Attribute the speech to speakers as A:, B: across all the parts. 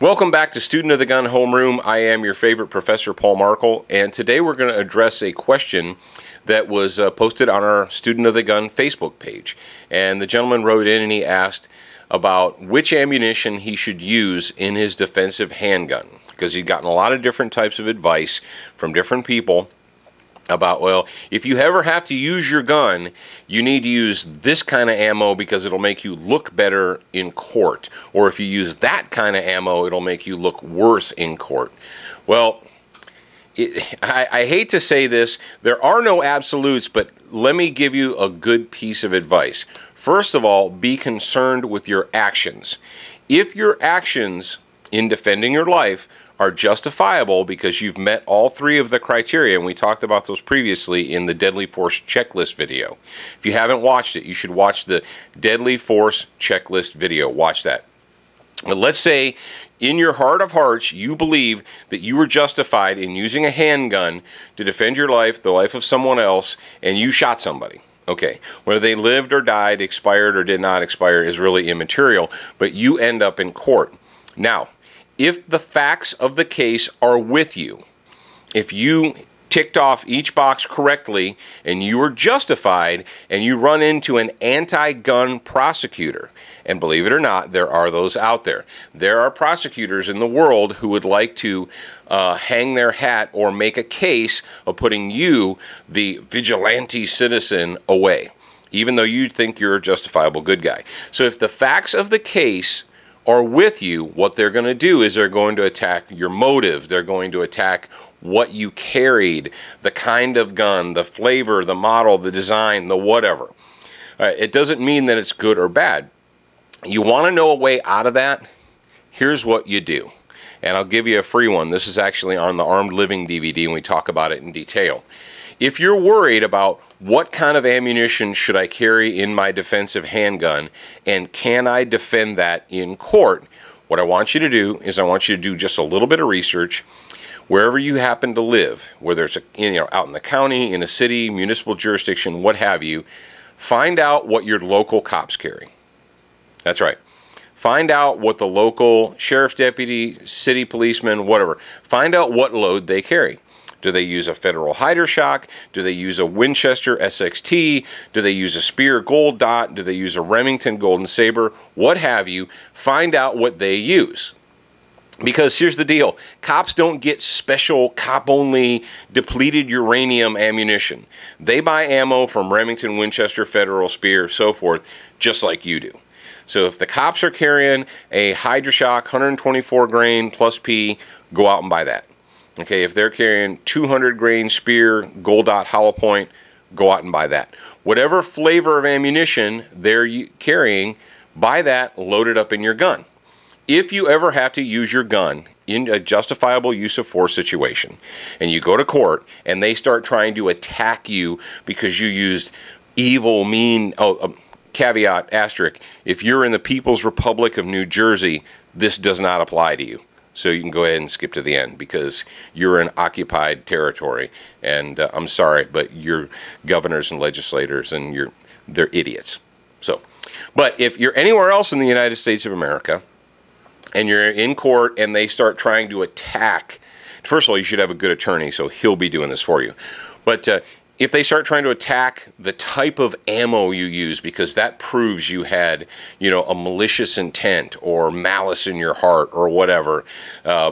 A: Welcome back to Student of the Gun Homeroom. I am your favorite Professor Paul Markle, and today we're going to address a question that was posted on our Student of the Gun Facebook page. And the gentleman wrote in and he asked about which ammunition he should use in his defensive handgun, because he'd gotten a lot of different types of advice from different people about, well, if you ever have to use your gun, you need to use this kind of ammo because it'll make you look better in court. Or if you use that kind of ammo, it'll make you look worse in court. Well, I hate to say this, there are no absolutes, but let me give you a good piece of advice. First of all, be concerned with your actions. If your actions in defending your life are justifiable because you've met all three of the criteria, and we talked about those previously in the Deadly Force Checklist video. If you haven't watched it, you should watch the Deadly Force Checklist video. Watch that. But let's say in your heart of hearts you believe that you were justified in using a handgun to defend your life, the life of someone else, and you shot somebody. Okay, whether they lived or died, expired or did not expire is really immaterial, but you end up in court. Now, if the facts of the case are with you, if you ticked off each box correctly and you were justified and you run into an anti-gun prosecutor, and believe it or not, there are those out there. There are prosecutors in the world who would like to hang their hat or make a case of putting you, the vigilante citizen, away, even though you think you're a justifiable good guy. So if the facts of the case are with you, what they're going to do is they're going to attack your motive. They're going to attack what you carried, the kind of gun, the flavor, the model, the design, the whatever. It doesn't mean that it's good or bad. You want to know a way out of that? Here's what you do. And I'll give you a free one. This is actually on the Armed Living DVD, and we talk about it in detail. If you're worried about what kind of ammunition should I carry in my defensive handgun, and can I defend that in court, what I want you to do is I want you to do just a little bit of research wherever you happen to live, whether it's out in the county, in a city, municipal jurisdiction, what have you. Find out what your local cops carry. That's right. Find out what the local sheriff's deputy, city policeman, whatever. Find out what load they carry. Do they use a Federal Hydershock? Do they use a Winchester SXT? Do they use a Speer Gold Dot? Do they use a Remington Golden Saber? What have you. Find out what they use. Because here's the deal. Cops don't get special cop-only depleted uranium ammunition. They buy ammo from Remington, Winchester, Federal, Speer, so forth, just like you do. So if the cops are carrying a Hydershock 124 grain plus P, go out and buy that. Okay, if they're carrying 200 grain Speer Gold Dot hollow point, go out and buy that. Whatever flavor of ammunition they're carrying, buy that, load it up in your gun. If you ever have to use your gun in a justifiable use of force situation, and you go to court and they start trying to attack you because you used evil, mean, caveat, asterisk, if you're in the People's Republic of New Jersey, this does not apply to you. So you can go ahead and skip to the end because you're in occupied territory. And I'm sorry, but your governors and legislators and they're idiots. So, but if you're anywhere else in the United States of America and you're in court and they start trying to attack, first of all, you should have a good attorney, so he'll be doing this for you. But if they start trying to attack the type of ammo you use, because that proves you had, a malicious intent or malice in your heart or whatever,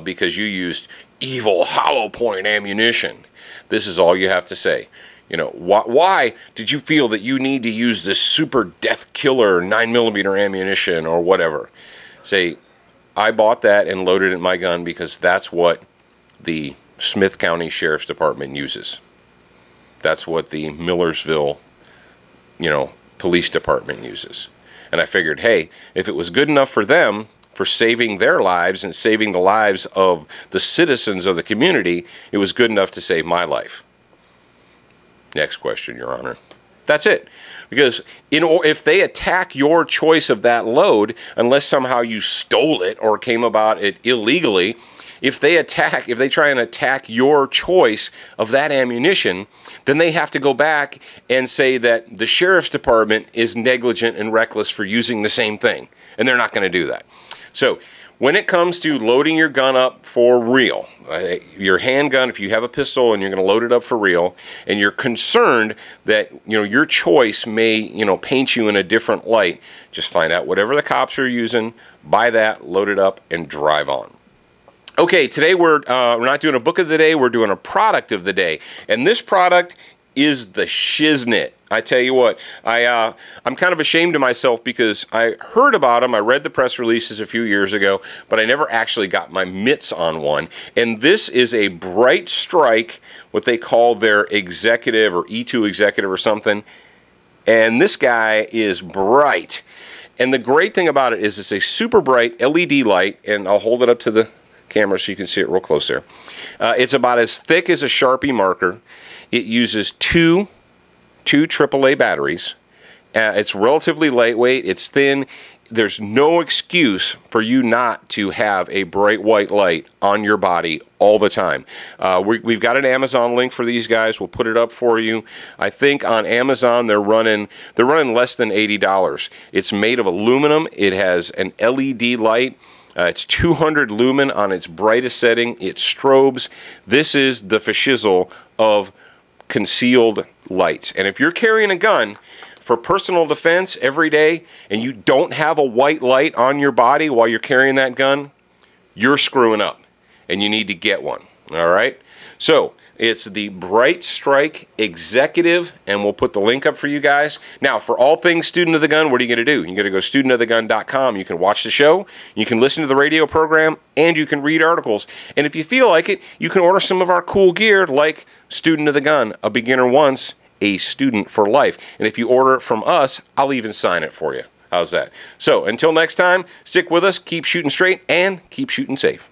A: because you used evil hollow point ammunition, this is all you have to say. Why did you feel that you need to use this super death killer 9mm ammunition or whatever? Say, I bought that and loaded it in my gun because that's what the Smith County Sheriff's Department uses. That's what the Millersville, police department uses. And I figured, hey, if it was good enough for them, for saving their lives and saving the lives of the citizens of the community, it was good enough to save my life. Next question, Your Honor. That's it. Because if they attack your choice of that load, unless somehow you stole it or came about it illegally, if they try and attack your choice of that ammunition, then they have to go back and say that the sheriff's department is negligent and reckless for using the same thing. And they're not going to do that. So when it comes to loading your gun up for real, your handgun, if you have a pistol and you're going to load it up for real, and you're concerned that your choice may paint you in a different light, just find out whatever the cops are using, buy that, load it up, and drive on. Okay, today we're not doing a book of the day, we're doing a product of the day, and this product is the Shiznit. I tell you what, I'm kind of ashamed of myself because I heard about them, I read the press releases a few years ago, but I never actually got my mitts on one. And this is a Bright Strike, what they call their executive or E2 executive or something. And this guy is bright. And the great thing about it is it's a super bright LED light, and I'll hold it up to the camera so you can see it real close there. It's about as thick as a Sharpie marker. It uses two AAA batteries. It's relatively lightweight. It's thin. There's no excuse for you not to have a bright white light on your body all the time. We've got an Amazon link for these guys. We'll put it up for you. I think on Amazon they're running less than $80. It's made of aluminum. It has an LED light. It's 200 lumen on its brightest setting. It strobes. This is the fashizzle of concealed lights. And if you're carrying a gun for personal defense every day and you don't have a white light on your body while you're carrying that gun, you're screwing up and you need to get one. All right? So it's the Bright Strike Executive, and we'll put the link up for you guys. Now, for all things Student of the Gun, what are you going to do? You're going to go studentofthegun.com. You can watch the show, you can listen to the radio program, and you can read articles. And if you feel like it, you can order some of our cool gear like Student of the Gun, a beginner once, a student for life. And if you order it from us, I'll even sign it for you. How's that? So, until next time, stick with us, keep shooting straight, and keep shooting safe.